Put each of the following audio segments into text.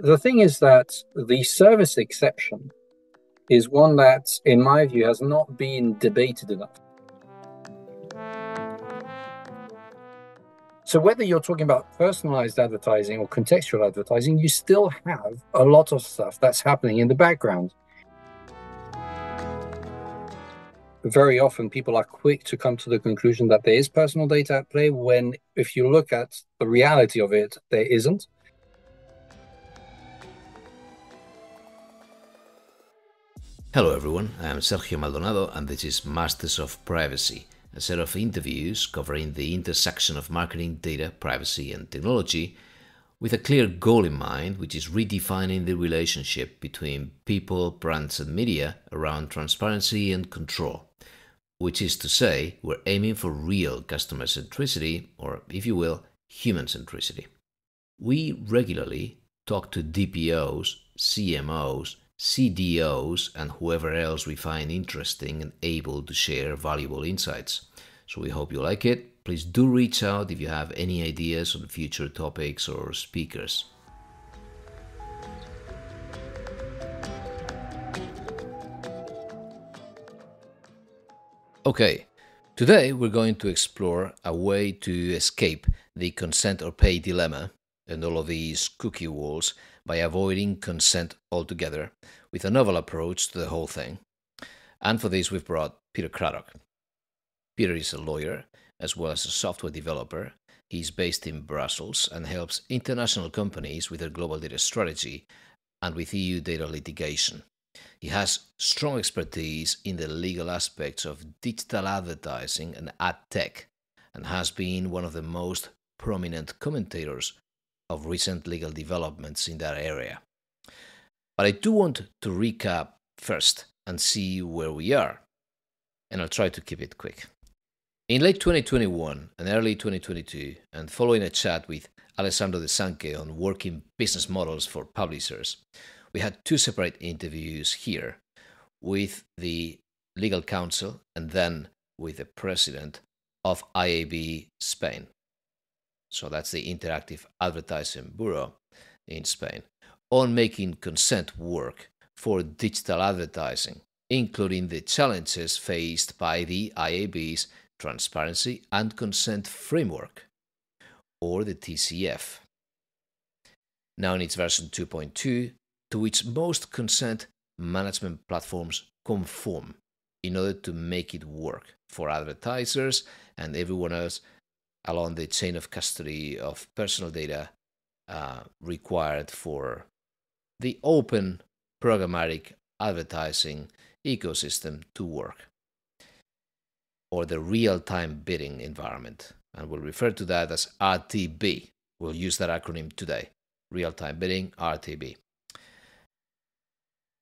The thing is that the service exception is one that, in my view, has not been debated enough. So whether you're talking about personalized advertising or contextual advertising, you still have a lot of stuff that's happening in the background. Very often people are quick to come to the conclusion that there is personal data at play when, if you look at the reality of it, there isn't. Hello everyone, I am Sergio Maldonado and this is Masters of Privacy, a set of interviews covering the intersection of marketing, data, privacy and technology with a clear goal in mind, which is redefining the relationship between people, brands and media around transparency and control. Which is to say, we're aiming for real customer centricity, or if you will, human centricity. We regularly talk to DPOs, CMOs, CDOs, and whoever else we find interesting and able to share valuable insights. So we hope you like it. Please do reach out if you have any ideas on future topics or speakers. Okay, today we're going to explore a way to escape the consent or pay dilemma and all of these cookie walls by avoiding consent altogether with a novel approach to the whole thing. And for this we've brought Peter Craddock. Peter is a lawyer as well as a software developer. He's based in Brussels and helps international companies with their global data strategy and with EU data litigation. He has strong expertise in the legal aspects of digital advertising and adtech and has been one of the most prominent commentators of recent legal developments in that area. But I do want to recap first and see where we are, and I'll try to keep it quick. In late 2021 and early 2022, and following a chat with Alessandro De Sanche on working business models for publishers, we had two separate interviews here with the legal counsel and then with the president of IAB Spain. So that's the Interactive Advertising Bureau in Spain, on making consent work for digital advertising, including the challenges faced by the IAB's Transparency and Consent Framework, or the TCF. Now in its version 2.2, to which most consent management platforms conform in order to make it work for advertisers and everyone else along the chain of custody of personal data required for the open programmatic advertising ecosystem to work, or the real-time bidding environment. And we'll refer to that as RTB. We'll use that acronym today, real-time bidding, RTB.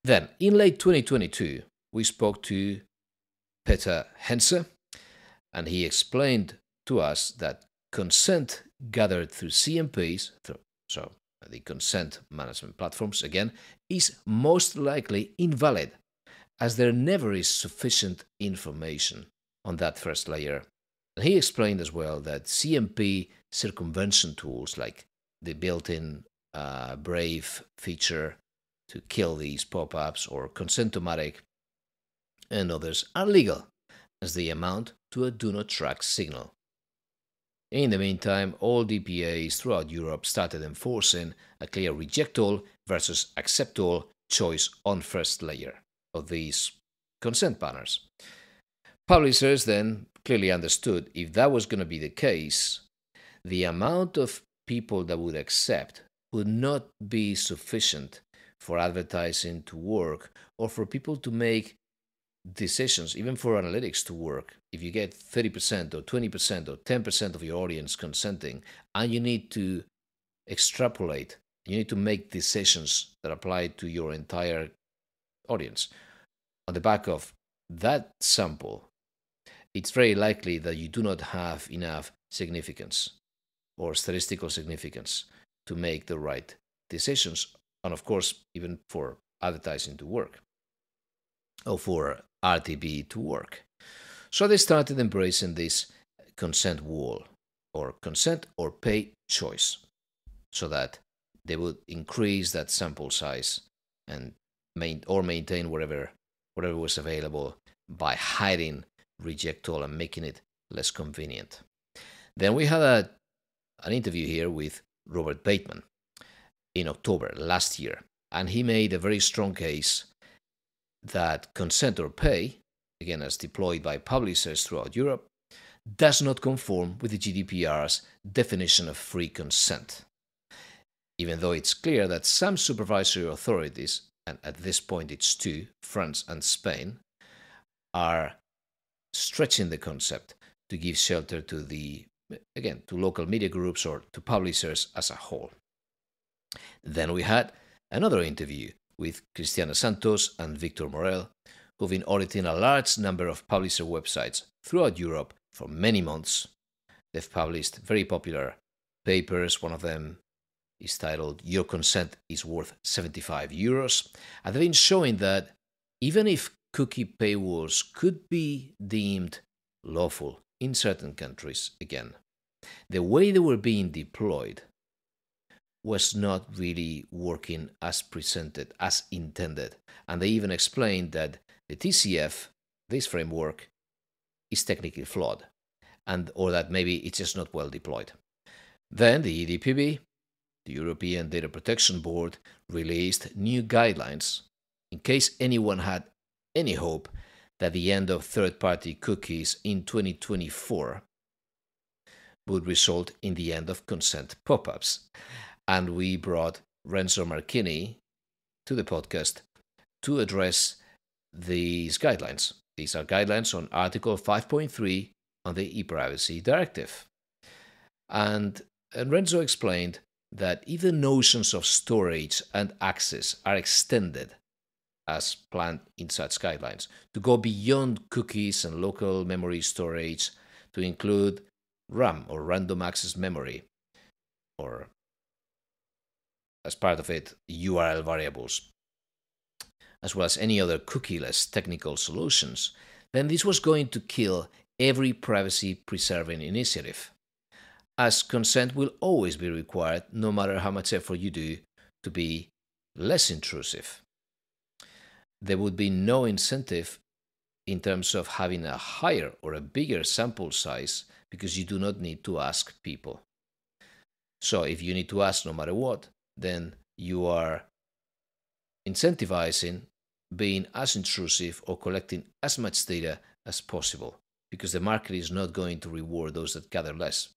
Then, in late 2022, we spoke to Peter Hense, and he explained to us that consent gathered through CMPs, so the consent management platforms again, is most likely invalid, as there never is sufficient information on that first layer. And he explained as well that CMP circumvention tools like the built-in Brave feature to kill these pop-ups or Consent-O-Matic and others are legal, as they amount to a do not track signal. In the meantime, all DPAs throughout Europe started enforcing a clear reject all versus accept all choice on first layer of these consent banners. Publishers then clearly understood if that was going to be the case, the amount of people that would accept would not be sufficient for advertising to work or for people to make decisions, even for analytics to work. If you get 30% or 20% or 10% of your audience consenting and you need to extrapolate, you need to make decisions that apply to your entire audience. On the back of that sample, it's very likely that you do not have enough significance or statistical significance to make the right decisions, and of course, even for advertising to work or for RTB to work. So they started embracing this consent wall, or consent or pay choice, so that they would increase that sample size and maintain whatever was available by hiding reject all and making it less convenient. Then we had an interview here with Robert Bateman in October last year, and he made a very strong case that consent or pay, again as deployed by publishers throughout Europe, does not conform with the GDPR's definition of free consent. Even though it's clear that some supervisory authorities, and at this point it's two, France and Spain, are stretching the concept to give shelter to to local media groups or to publishers as a whole. Then we had another interview with Cristiana Santos and Victor Morel, who've been auditing a large number of publisher websites throughout Europe for many months. They've published very popular papers. One of them is titled "Your Consent is Worth 75 Euros." And they've been showing that even if cookie paywalls could be deemed lawful in certain countries, again, the way they were being deployed was not really working as presented, as intended. And they even explained that the TCF, this framework, is technically flawed, or that maybe it's just not well deployed. Then the EDPB, the European Data Protection Board, released new guidelines in case anyone had any hope that the end of third-party cookies in 2024 would result in the end of consent pop-ups. And we brought Renzo Marchini to the podcast to address these guidelines. These are guidelines on Article 5.3 on the ePrivacy Directive. And Renzo explained that if the notions of storage and access are extended as planned in such guidelines, to go beyond cookies and local memory storage, to include RAM or random access memory, or as part of it, URL variables, as well as any other cookieless technical solutions, then this was going to kill every privacy-preserving initiative, as consent will always be required no matter how much effort you do to be less intrusive. There would be no incentive in terms of having a higher or a bigger sample size because you do not need to ask people. So if you need to ask no matter what, then you are incentivizing being as intrusive or collecting as much data as possible because the market is not going to reward those that gather less.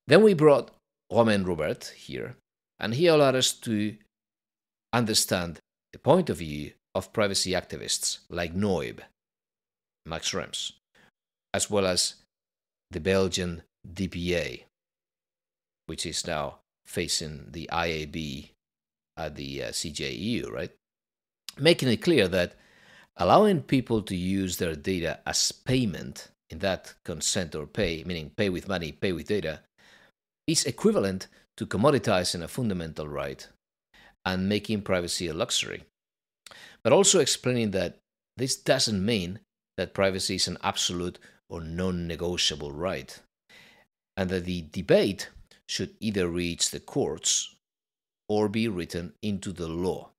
Then we brought Romain Robert here, and he allowed us to understand the point of view of privacy activists like Noib, Max Schrems, as well as the Belgian DPA, which is now facing the IAB at the CJEU, right? Making it clear that allowing people to use their data as payment in that consent or pay, meaning pay with money, pay with data, is equivalent to commoditizing a fundamental right and making privacy a luxury. But also explaining that this doesn't mean that privacy is an absolute or non-negotiable right, and that the debate should either reach the courts or be written into the law.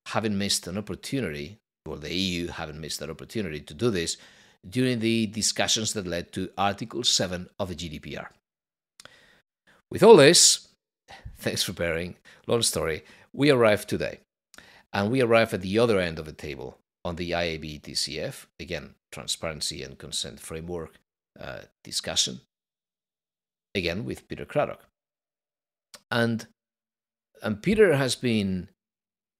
Having missed an opportunity, or the EU having missed an opportunity to do this during the discussions that led to Article 7 of the GDPR. With all this, thanks for bearing, long story, we arrived today. And we arrive at the other end of the table on the IAB TCF, again, transparency and consent framework discussion, again with Peter Craddock. And Peter has been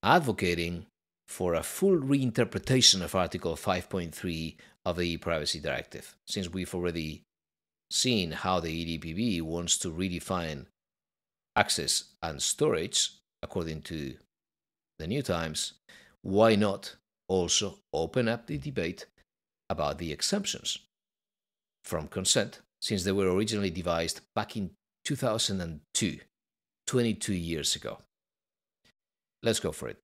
advocating for a full reinterpretation of Article 5.3 of the ePrivacy Directive, since we've already seen how the EDPB wants to redefine access and storage according to the New Times. Why not also open up the debate about the exemptions from consent, since they were originally devised back in 2002, 22 years ago. Let's go for it.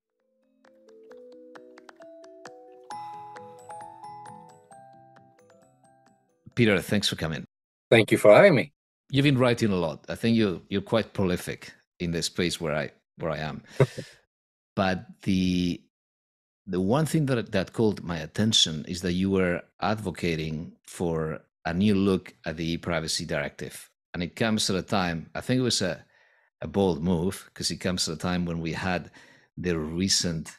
Peter, thanks for coming. Thank you for having me. You've been writing a lot. I think you're quite prolific in the space where where I am. But the one thing that called my attention is that you were advocating for a new look at the ePrivacy Directive. And it comes at a time, I think it was a bold move, because it comes at a time when we had the recent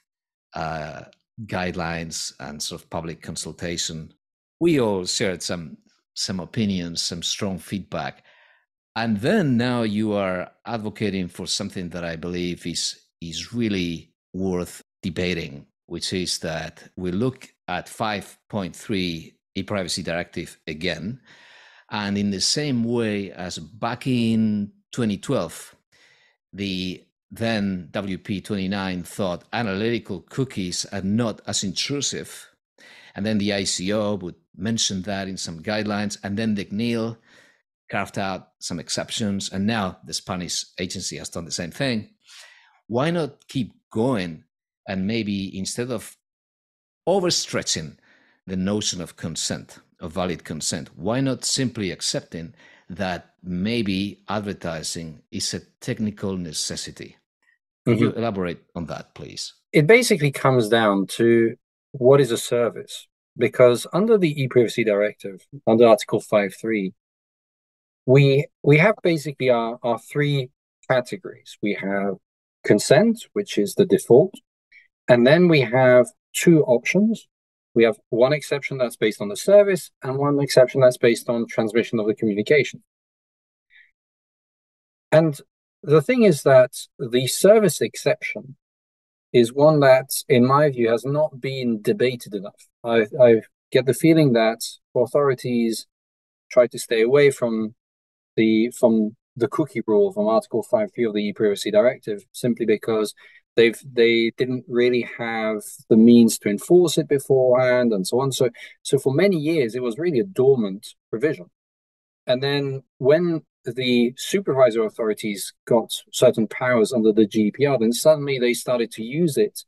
guidelines and sort of public consultation. We all shared some opinions, some strong feedback. And then now you are advocating for something that I believe is really worth debating, which is that we look at 5.3 ePrivacy Directive again. And in the same way as back in 2012, the then WP29 thought analytical cookies are not as intrusive. And then the ICO would mention that in some guidelines. And then the CNIL carved out some exceptions. And now the Spanish agency has done the same thing. Why not keep going? And maybe instead of overstretching the notion of consent, of valid consent, why not simply accepting that maybe advertising is a technical necessity? Can you elaborate on that, please? It basically comes down to what is a service, because under the ePrivacy Directive, under Article 5.3, we have basically our three categories. We have consent, which is the default, and then we have two options. We have one exception that's based on the service and one exception that's based on transmission of the communication. And the thing is that the service exception is one that, in my view, has not been debated enough. I get the feeling that authorities try to stay away from the cookie rule from Article 5.3 of the ePrivacy Directive simply because they didn't really have the means to enforce it beforehand and so on. So for many years, it was really a dormant provision. And then when the supervisor authorities got certain powers under the GDPR, then suddenly they started to use it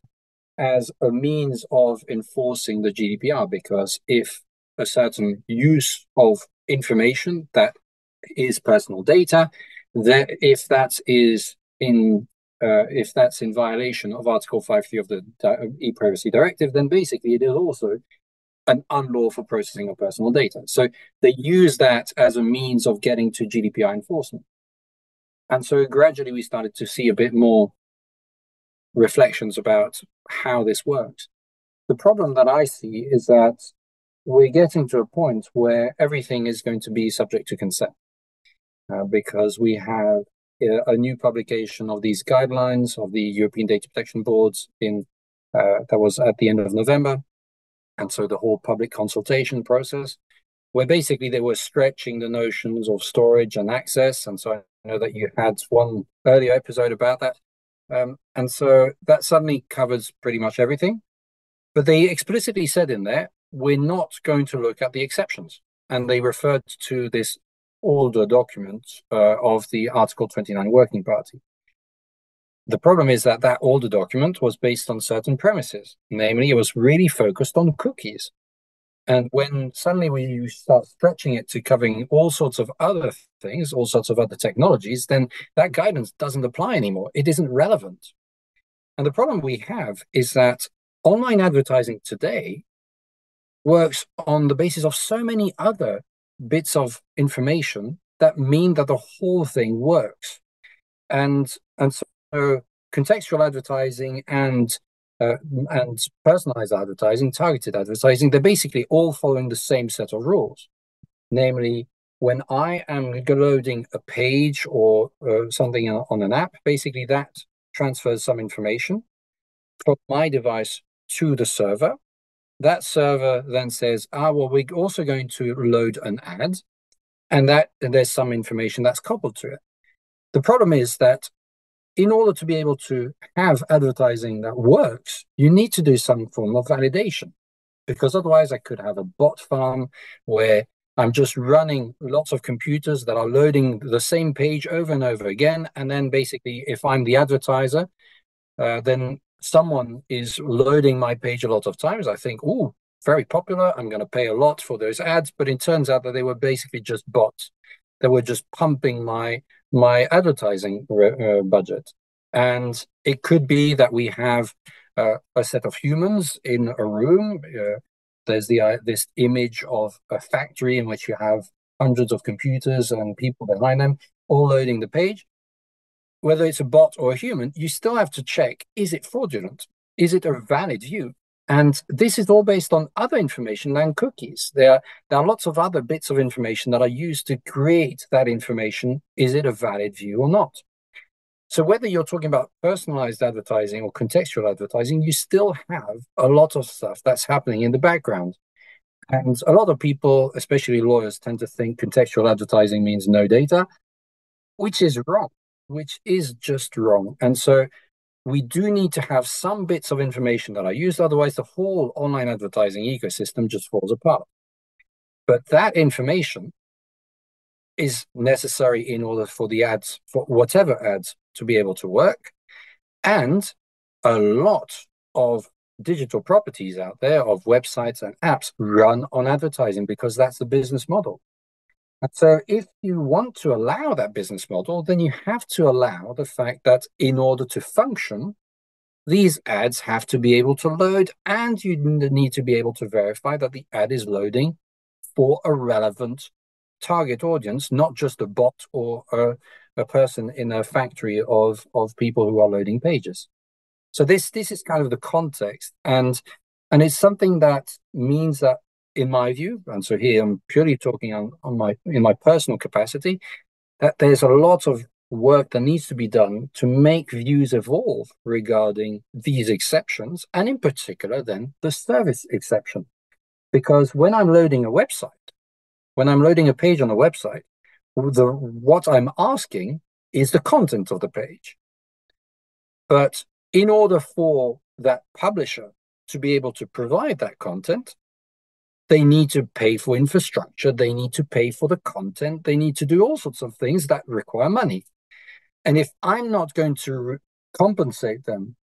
as a means of enforcing the GDPR, because if a certain use of information that is personal data, that if that's in violation of Article 5.3 of the ePrivacy Directive, then basically it is also an unlawful processing of personal data. So they use that as a means of getting to GDPR enforcement. And so gradually we started to see a bit more reflections about how this works. The problem that I see is that we're getting to a point where everything is going to be subject to consent, because we have a new publication of these guidelines of the European Data Protection Boards that was at the end of November. And so the whole public consultation process, where basically they were stretching the notions of storage and access. And so I know that you had one earlier episode about that. And so that suddenly covers pretty much everything. But they explicitly said in there, we're not going to look at the exceptions. And they referred to this older document of the Article 29 Working Party. The problem is that older document was based on certain premises. Namely, it was really focused on cookies. And when suddenly you start stretching it to covering all sorts of other things, all sorts of other technologies, then that guidance doesn't apply anymore. It isn't relevant. And the problem we have is that online advertising today works on the basis of so many other bits of information that mean that the whole thing works. And so contextual advertising and personalized advertising, targeted advertising, they're basically all following the same set of rules. Namely, when I am loading a page or something on an app, basically that transfers some information from my device to the server. That server then says, well, we're also going to load an ad, and there's some information that's coupled to it. The problem is that in order to be able to have advertising that works, you need to do some form of validation, because otherwise I could have a bot farm where I'm just running lots of computers that are loading the same page over and over again. And then basically, if I'm the advertiser, then someone is loading my page a lot of times. I think, oh, very popular, I'm going to pay a lot for those ads. But it turns out that they were basically just bots. They were just pumping my advertising budget. And it could be that we have a set of humans in a room. There's this image of a factory in which you have hundreds of computers and people behind them all loading the page. Whether it's a bot or a human, you still have to check, is it fraudulent? Is it a valid view? And this is all based on other information than cookies. There are lots of other bits of information that are used to create that information. Is it a valid view or not? So whether you're talking about personalized advertising or contextual advertising, you still have a lot of stuff that's happening in the background. And a lot of people, especially lawyers, tend to think contextual advertising means no data, which is wrong, which is just wrong. And so we do need to have some bits of information that are used, otherwise the whole online advertising ecosystem just falls apart. But that information is necessary in order for the ads, for whatever ads, to be able to work. And a lot of digital properties out there, of websites and apps, run on advertising because that's the business model. And so if you want to allow that business model, then you have to allow the fact that in order to function, these ads have to be able to load, and you need to be able to verify that the ad is loading for a relevant target audience, not just a bot or a person in a factory of people who are loading pages. So this is kind of the context, and it's something that means that, in my view, and so here I'm purely talking in my personal capacity, that there's a lot of work that needs to be done to make views evolve regarding these exceptions, and in particular then the service exception. Because when I'm loading a website, when I'm loading a page on a website, what I'm asking is the content of the page. But in order for that publisher to be able to provide that content, they need to pay for infrastructure, they need to pay for the content, they need to do all sorts of things that require money. And if I'm not going to compensate them,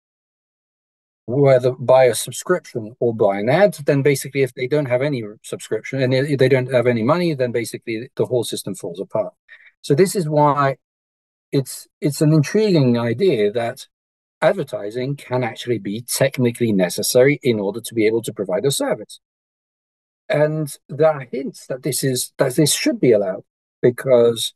whether by a subscription or by an ad, then basically if they don't have any subscription and they don't have any money, then basically the whole system falls apart. So this is why it's an intriguing idea that advertising can actually be technically necessary in order to be able to provide a service. And there are hints that this should be allowed, because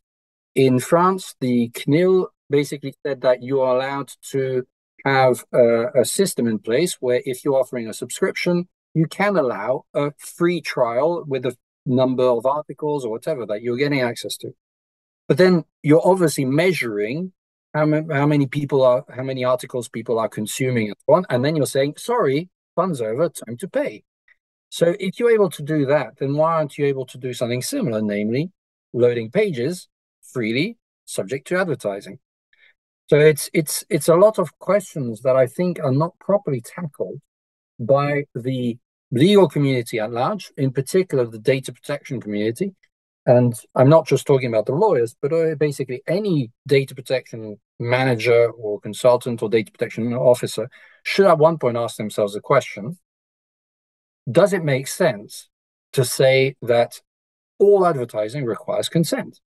in France, the CNIL basically said that you are allowed to have a system in place where if you're offering a subscription, you can allow a free trial with a number of articles or whatever that you're getting access to. But then you're obviously measuring how many articles people are consuming at once, and then you're saying, sorry, fun's over, time to pay. So if you're able to do that, then why aren't you able to do something similar, namely loading pages freely, subject to advertising? So it's a lot of questions that I think are not properly tackled by the legal community at large, in particular the data protection community. And I'm not just talking about the lawyers, but basically any data protection manager or consultant or data protection officer should at one point ask themselves the question, does it make sense to say that all advertising requires consent?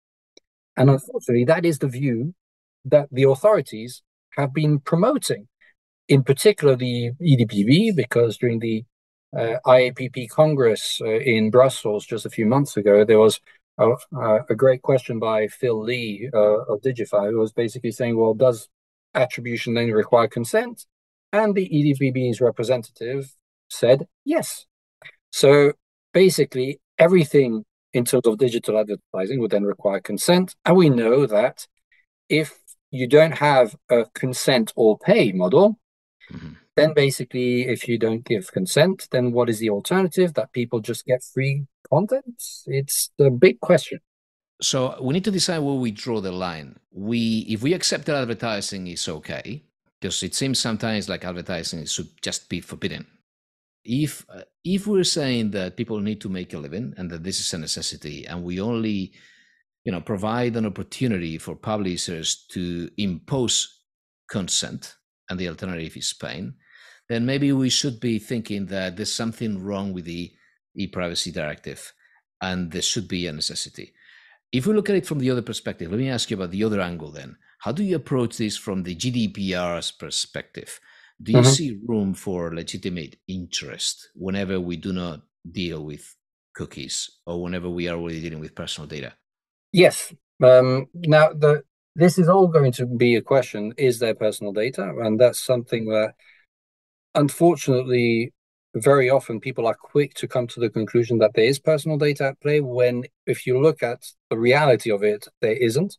And unfortunately, that is the view that the authorities have been promoting, in particular the EDPB, because during the IAPP Congress in Brussels just a few months ago, there was a great question by Phil Lee of Digify, who was basically saying, well, does attribution then require consent? And the EDPB's representative said yes. So basically, everything in terms of digital advertising would then require consent. And we know that if you don't have a consent or pay model, then basically, if you don't give consent, then what is the alternative? That people just get free content? It's the big question. So we need to decide where we draw the line. If we accept that advertising is okay, because it seems sometimes like advertising should just be forbidden. If we're saying that people need to make a living and that this is a necessity, and we only provide an opportunity for publishers to impose consent, and the alternative is paying, then maybe we should be thinking that there's something wrong with the ePrivacy Directive, and there should be a necessity. If we look at it from the other perspective, let me ask you about the other angle then. How do you approach this from the GDPR's perspective? Do you Mhm. see room for legitimate interest whenever we do not deal with cookies or whenever we are already dealing with personal data? Yes. Now, this is all going to be a question: is there personal data? And that's something that, unfortunately, very often people are quick to come to the conclusion that there is personal data at play, when, if you look at the reality of it, there isn't.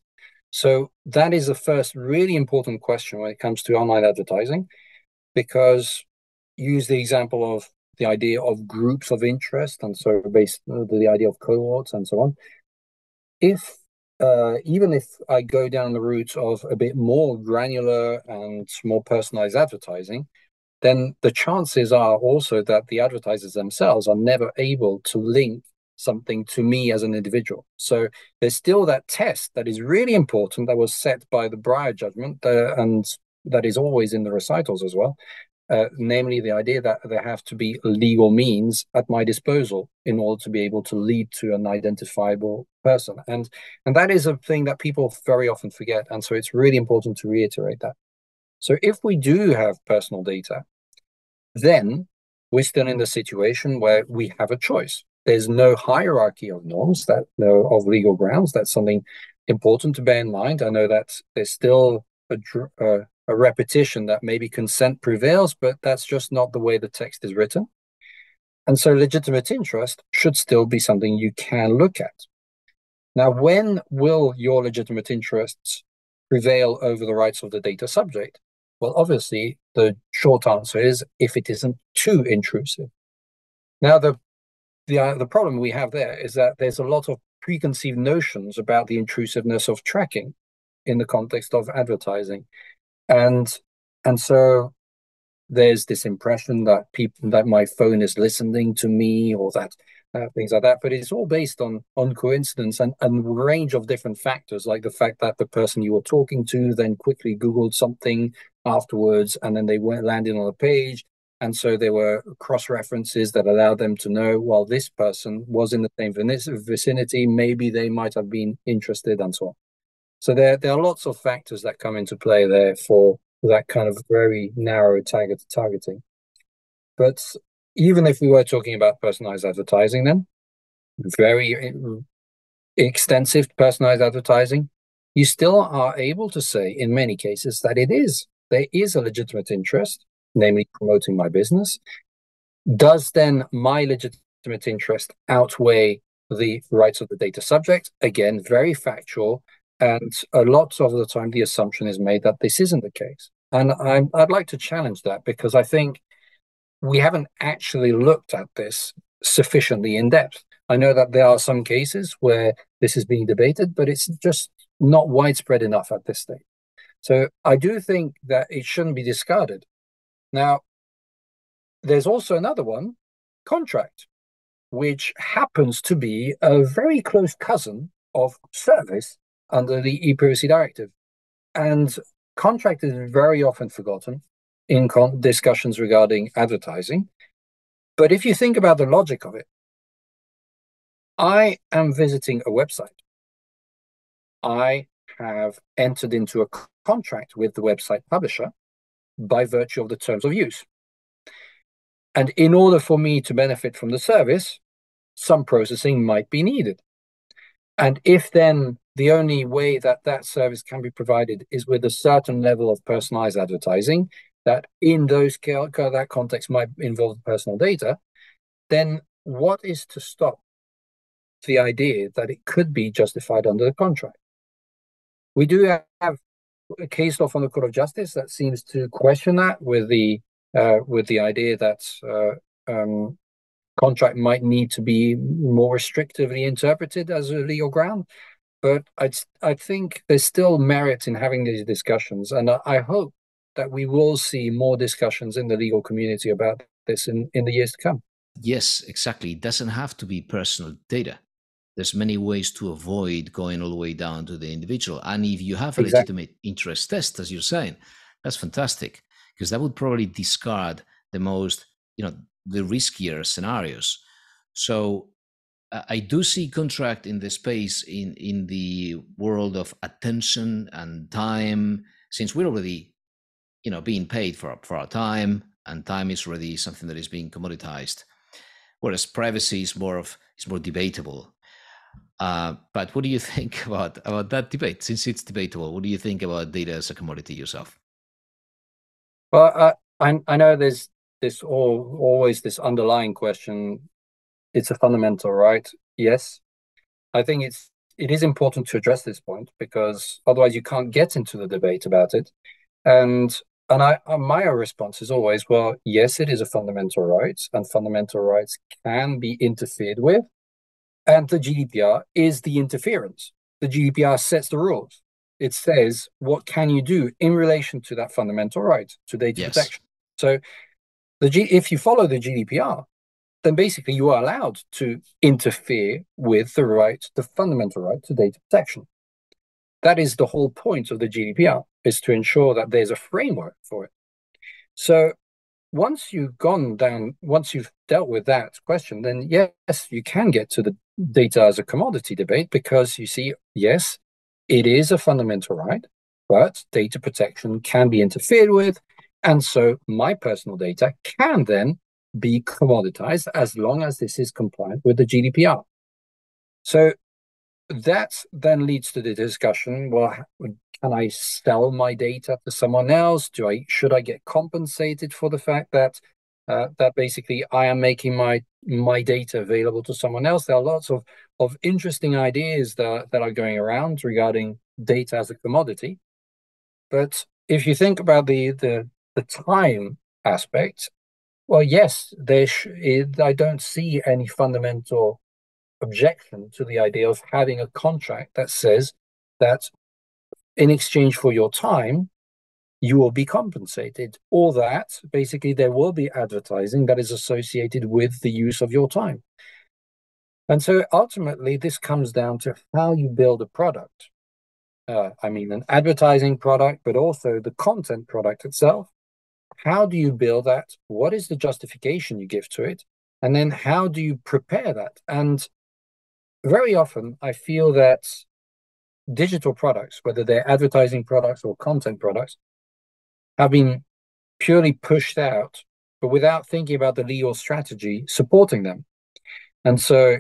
So that is the first really important question when it comes to online advertising, because use the example of the idea of groups of interest, and so based the idea of cohorts and so on. If Even if I go down the route of a bit more granular and more personalized advertising, then the chances are also that the advertisers themselves are never able to link something to me as an individual. So there's still that test that is really important, that was set by the Breyer judgment, and that is always in the recitals as well, namely the idea that there have to be legal means at my disposal in order to be able to lead to an identifiable person. And that is a thing that people very often forget. And so it's really important to reiterate that. So if we do have personal data, then we're still in the situation where we have a choice. There's no hierarchy of norms, that no of legal grounds. That's something important to bear in mind. I know that there's still a repetition that maybe consent prevails, but that's just not the way the text is written. And so legitimate interest should still be something you can look at. Now, when will your legitimate interests prevail over the rights of the data subject? Well, obviously, the short answer is if it isn't too intrusive. Now, the problem we have there is that there's a lot of preconceived notions about the intrusiveness of tracking in the context of advertising, and so there's this impression that my phone is listening to me, or that things like that. But it's all based on coincidence and a range of different factors, like the fact that the person you were talking to then quickly Googled something afterwards, and then they landed on a page. And so there were cross references that allowed them to know, well, this person was in the same vicinity, maybe they might have been interested, and so on. So there are lots of factors that come into play there for that kind of very narrow targeting. But even if we were talking about personalized advertising, then very extensive personalized advertising, you still are able to say in many cases that there is a legitimate interest, namely promoting my business. Does then my legitimate interest outweigh the rights of the data subject? Again, very factual. And a lot of the time, the assumption is made that this isn't the case. And I'd like to challenge that, because I think we haven't actually looked at this sufficiently in depth. I know that there are some cases where this is being debated, but it's just not widespread enough at this stage. So I do think that it shouldn't be discarded. Now, there's also another one, contract, which happens to be a very close cousin of service under the ePrivacy Directive. And contract is very often forgotten in discussions regarding advertising. But if you think about the logic of it, I am visiting a website. I have entered into a contract with the website publisher by virtue of the terms of use. And in order for me to benefit from the service, some processing might be needed. And if then the only way that that service can be provided is with a certain level of personalized advertising, that in that context might involve personal data, then what is to stop the idea that it could be justified under the contract? We do have a case law from the Court of Justice that seems to question that, with the idea that contract might need to be more restrictively interpreted as a legal ground. But I think there's still merit in having these discussions, and I hope that we will see more discussions in the legal community about this in the years to come. Yes, exactly. It doesn't have to be personal data. There's many ways to avoid going all the way down to the individual. And if you have a Exactly. legitimate interest test, as you're saying, that's fantastic, because that would probably discard the most, the riskier scenarios. So I do see contract in the space in the world of attention and time, since we're already, being paid for our time, and time is already something that is being commoditized. Whereas privacy is more debatable. But what do you think about that debate? Since it's debatable, what do you think about data as a commodity yourself? Well, I know there's always this underlying question. It's a fundamental right. Yes, I think it is important to address this point because otherwise you can't get into the debate about it. And my response is always, well, yes, it is a fundamental right, and fundamental rights can be interfered with. And the GDPR is the interference. The GDPR sets the rules. It says what can you do in relation to that fundamental right to data Yes. protection. So if you follow the GDPR, then basically you are allowed to interfere with the fundamental right to data protection. That is the whole point of the GDPR, is to ensure that there's a framework for it. So once you've dealt with that question, then yes, you can get to the data as a commodity debate because you see, yes, it is a fundamental right, but data protection can be interfered with. And so my personal data can then be commoditized as long as this is compliant with the GDPR. So that then leads to the discussion, well, can I sell my data to someone else? Should I get compensated for the fact that basically I am making my data available to someone else? There are lots of interesting ideas that are going around regarding data as a commodity. But if you think about the time aspect, well, yes, I don't see any fundamental objection to the idea of having a contract that says that in exchange for your time, you will be compensated, or that basically there will be advertising that is associated with the use of your time. And so ultimately, this comes down to how you build a product. An advertising product, but also the content product itself. How do you build that? What is the justification you give to it? And then how do you prepare that? And very often, I feel that digital products, whether they're advertising products or content products, have been purely pushed out, but without thinking about the legal strategy supporting them. And so,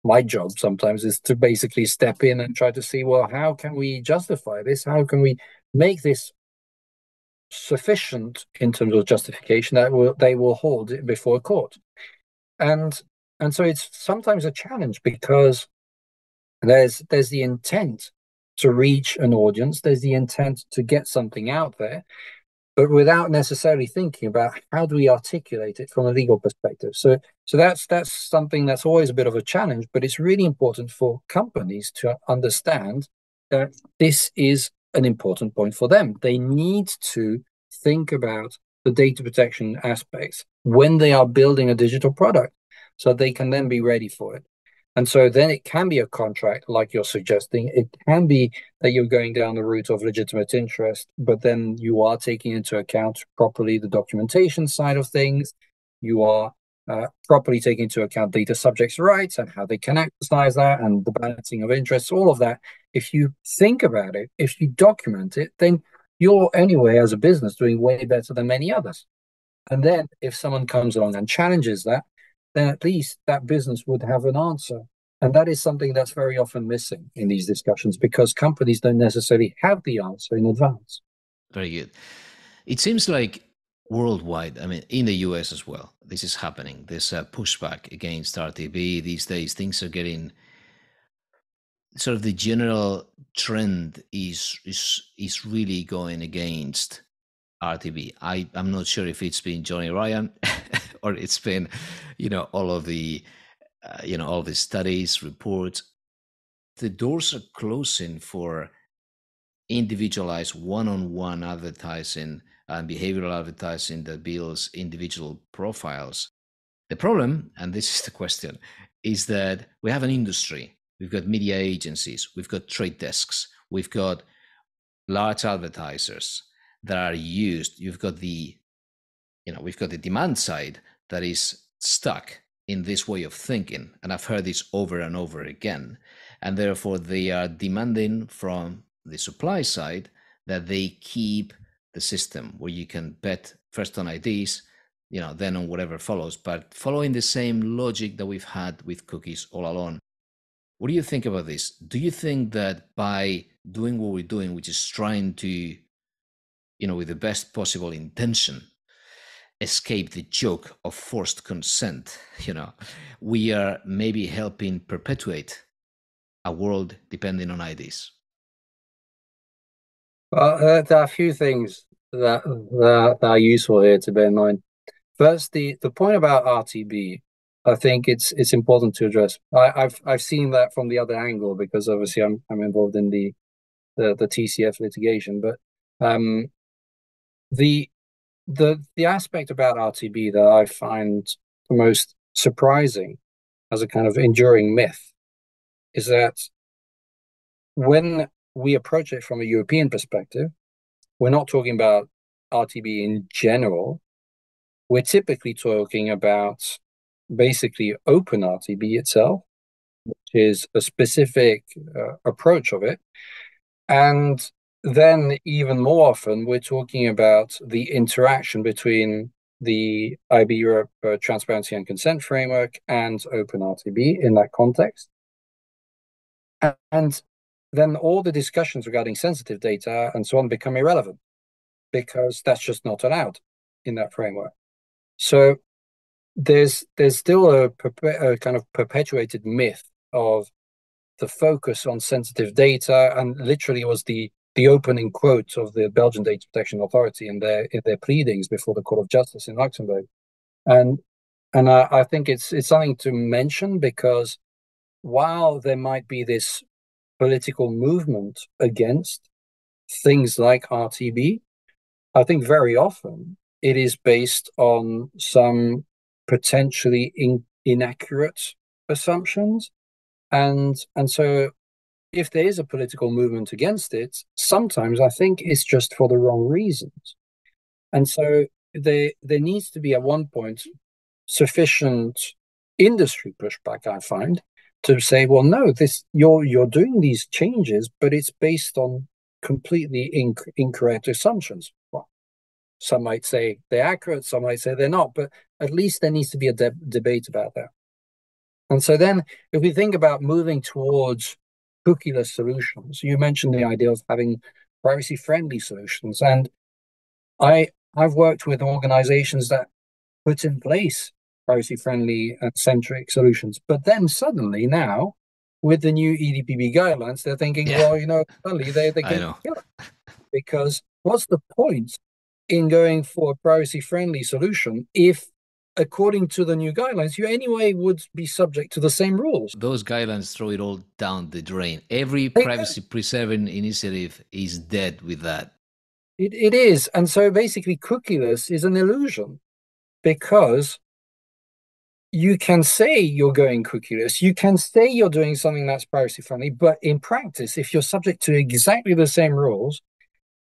my job sometimes is to basically step in and try to see, well, how can we justify this? How can we make this sufficient in terms of justification that they will hold it before a court? And so it's sometimes a challenge because there's the intent to reach an audience, there's the intent to get something out there, but without necessarily thinking about how do we articulate it from a legal perspective. So that's something that's always a bit of a challenge, but it's really important for companies to understand that this is an important point for them. They need to think about the data protection aspects when they are building a digital product so they can then be ready for it. And so then it can be a contract like you're suggesting. It can be that you're going down the route of legitimate interest, but then you are taking into account properly the documentation side of things. You are properly taking into account data subjects' rights and how they can exercise that and the balancing of interests, all of that. If you think about it, if you document it, then you're anyway, as a business, doing way better than many others. And then if someone comes along and challenges that, then at least that business would have an answer. And that is something that's very often missing in these discussions because companies don't necessarily have the answer in advance. Very good. It seems like worldwide, I mean, in the US as well, this is happening. There's a pushback against RTB these days. Things are getting sort of the general trend is really going against RTB. I'm not sure if it's been Johnny Ryan or it's been, all of the, all the studies, reports. The doors are closing for individualized one-on-one advertising and behavioral advertising that builds individual profiles. The problem, and this is the question, is that we have an industry. We've got media agencies, we've got trade desks, we've got large advertisers that are used. We've got the demand side that is stuck in this way of thinking, and I've heard this over and over again, and therefore they are demanding from the supply side that they keep the system where you can bet first on IDs, then on whatever follows, but following the same logic that we've had with cookies all along. What do you think about this? Do you think that by doing what we're doing, which is trying to, with the best possible intention, escape the joke of forced consent, we are maybe helping perpetuate a world depending on IDs? Well, there are a few things that are useful here to bear in mind. First, the point about RTB, I think it's important to address. I've seen that from the other angle because obviously I'm involved in the TCF litigation, but the aspect about RTB that I find the most surprising as a kind of enduring myth is that when we approach it from a European perspective, we're not talking about RTB in general. We're typically talking about basically open RTB itself, which is a specific approach of it. And then even more often, we're talking about the interaction between the IB Europe Transparency and Consent Framework and open RTB in that context. And then all the discussions regarding sensitive data and so on become irrelevant because that's just not allowed in that framework. So there's still a kind of perpetuated myth of the focus on sensitive data, and literally was the opening quote of the Belgian Data Protection Authority in their pleadings before the Court of Justice in Luxembourg. And I think it's something to mention because while there might be this political movement against things like RTB, I think very often it is based on some potentially inaccurate assumptions. And so if there is a political movement against it, sometimes I think it's just for the wrong reasons. And so there needs to be at one point sufficient industry pushback, I find, to say, well, no, you're doing these changes, but it's based on completely incorrect assumptions. Well, some might say they're accurate, some might say they're not, but at least there needs to be a debate about that. And so then if we think about moving towards cookieless solutions, you mentioned the idea of having privacy-friendly solutions. And I've worked with organizations that put in place privacy-friendly and centric solutions. But then suddenly now, with the new EDPB guidelines, they're thinking, well, suddenly they're going to kill it. Because what's the point in going for a privacy-friendly solution if, according to the new guidelines, you anyway would be subject to the same rules? Those guidelines throw it all down the drain. Every privacy-preserving initiative is dead with that. It is. And so basically cookieless is an illusion because you can say you're going cookieless, you can say you're doing something that's privacy-friendly, but in practice, if you're subject to exactly the same rules,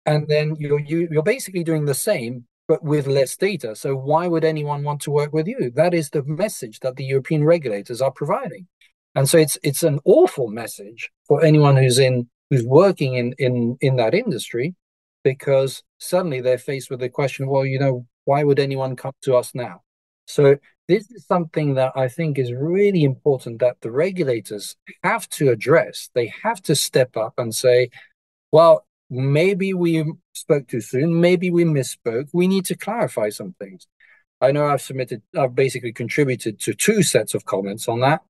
and then you're basically doing the same, but with less data. So why would anyone want to work with you? That is the message that the European regulators are providing. And so it's an awful message for anyone who's working in that industry, because suddenly they're faced with the question, well, why would anyone come to us now? So this is something that I think is really important that the regulators have to address. They have to step up and say, well, maybe we spoke too soon, maybe we misspoke, we need to clarify some things. I know I've basically contributed to 2 sets of comments on that.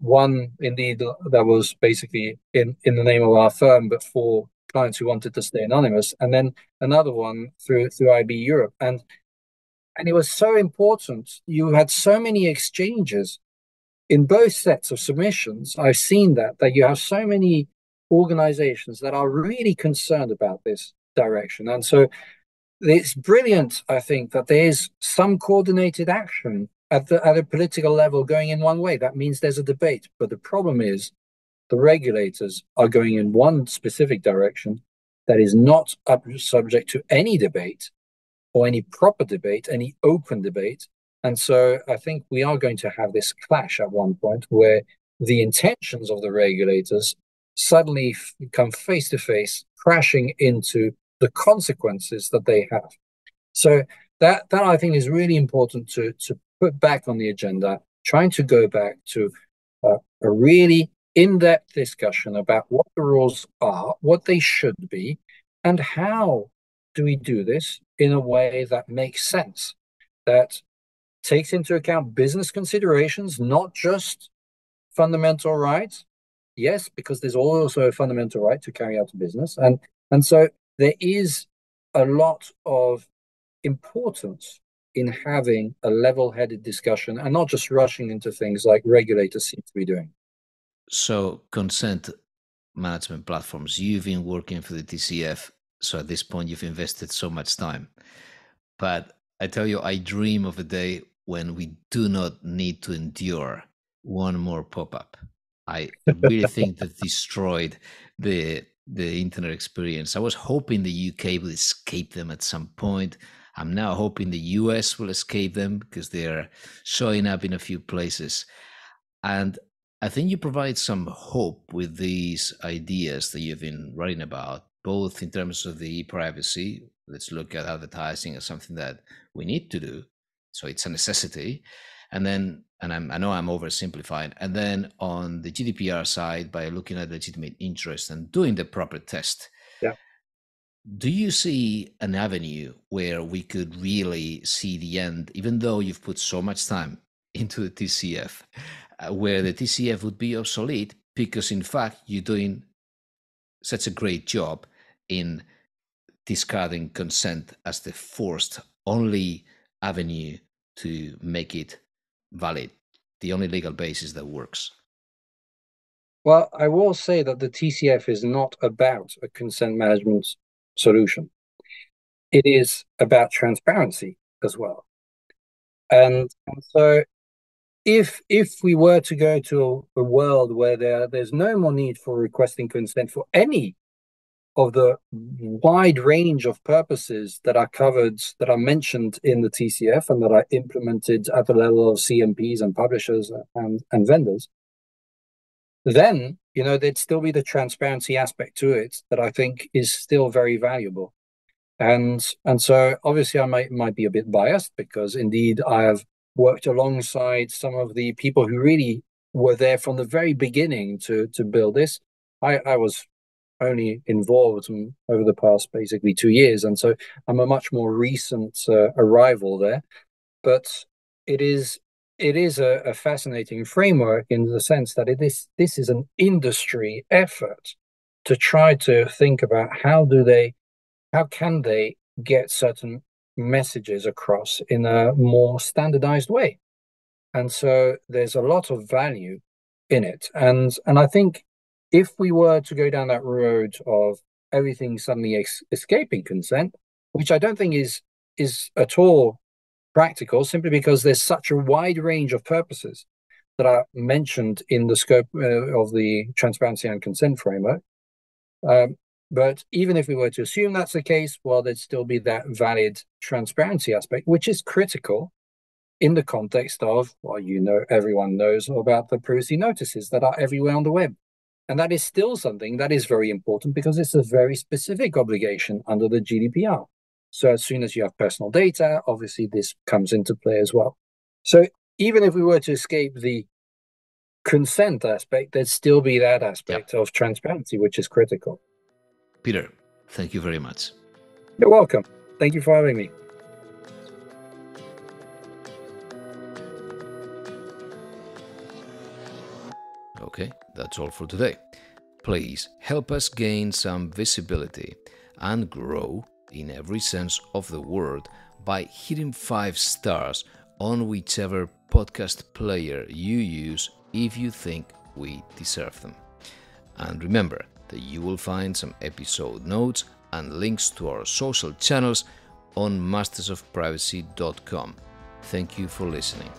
One, indeed, that was basically in the name of our firm, but for clients who wanted to stay anonymous, and then another one through IB Europe. And it was so important. You had so many exchanges in both sets of submissions. I've seen that you have so many organizations that are really concerned about this direction. And so it's brilliant, I think, that there is some coordinated action at a political level going in one way. That means there's a debate. But the problem is the regulators are going in one specific direction that is not subject to any debate or any proper debate, any open debate. And so I think we are going to have this clash at one point where the intentions of the regulators suddenly come face to face, crashing into the consequences that they have. So that I think is really important to put back on the agenda, trying to go back to a really in-depth discussion about what the rules are, what they should be, and how do we do this in a way that makes sense, that takes into account business considerations, not just fundamental rights. Yes, because there's also a fundamental right to carry out a business. And so there is a lot of importance in having a level-headed discussion and not just rushing into things like regulators seem to be doing. So, consent management platforms, you've been working for the TCF, so at this point you've invested so much time. But I tell you, I dream of a day when we do not need to endure one more pop-up. I really think that destroyed the internet experience. I was hoping the UK would escape them at some point. I'm now hoping the US will escape them because they're showing up in a few places. And I think you provide some hope with these ideas that you've been writing about, both in terms of the privacy. Let's look at advertising as something that we need to do. So it's a necessity. And then, I know I'm oversimplifying. And then on the GDPR side, by looking at legitimate interest and doing the proper test. Yeah. Do you see an avenue where we could really see the end, even though you've put so much time into the TCF, where the TCF would be obsolete because, in fact, you're doing such a great job in discarding consent as the forced only avenue to make it valid, the only legal basis that works? Well, I will say that the TCF is not about a consent management solution. It is about transparency as well. And so if we were to go to a world where there's no more need for requesting consent for any of the wide range of purposes that are covered, that are mentioned in the TCF and that are implemented at the level of CMPs and publishers and vendors, then, there'd still be the transparency aspect to it that I think is still very valuable. And so obviously I might be a bit biased because indeed I have worked alongside some of the people who really were there from the very beginning to build this. I was only involved over the past basically 2 years, and so I'm a much more recent arrival there. But it is a fascinating framework in the sense that this is an industry effort to try to think about how can they get certain messages across in a more standardized way. And so there's a lot of value in it. And I think if we were to go down that road of everything suddenly escaping consent, which I don't think is at all practical, simply because there's such a wide range of purposes that are mentioned in the scope of the transparency and consent framework. But even if we were to assume that's the case, well, there'd still be that valid transparency aspect, which is critical in the context of, well, everyone knows about the privacy notices that are everywhere on the web. And that is still something that is very important because it's a very specific obligation under the GDPR. So as soon as you have personal data, obviously this comes into play as well. So even if we were to escape the consent aspect, there'd still be that aspect of transparency, which is critical. Peter, thank you very much. You're welcome. Thank you for having me. Okay, that's all for today. Please help us gain some visibility and grow in every sense of the word by hitting 5 stars on whichever podcast player you use if you think we deserve them. And remember that you will find some episode notes and links to our social channels on mastersofprivacy.com. Thank you for listening.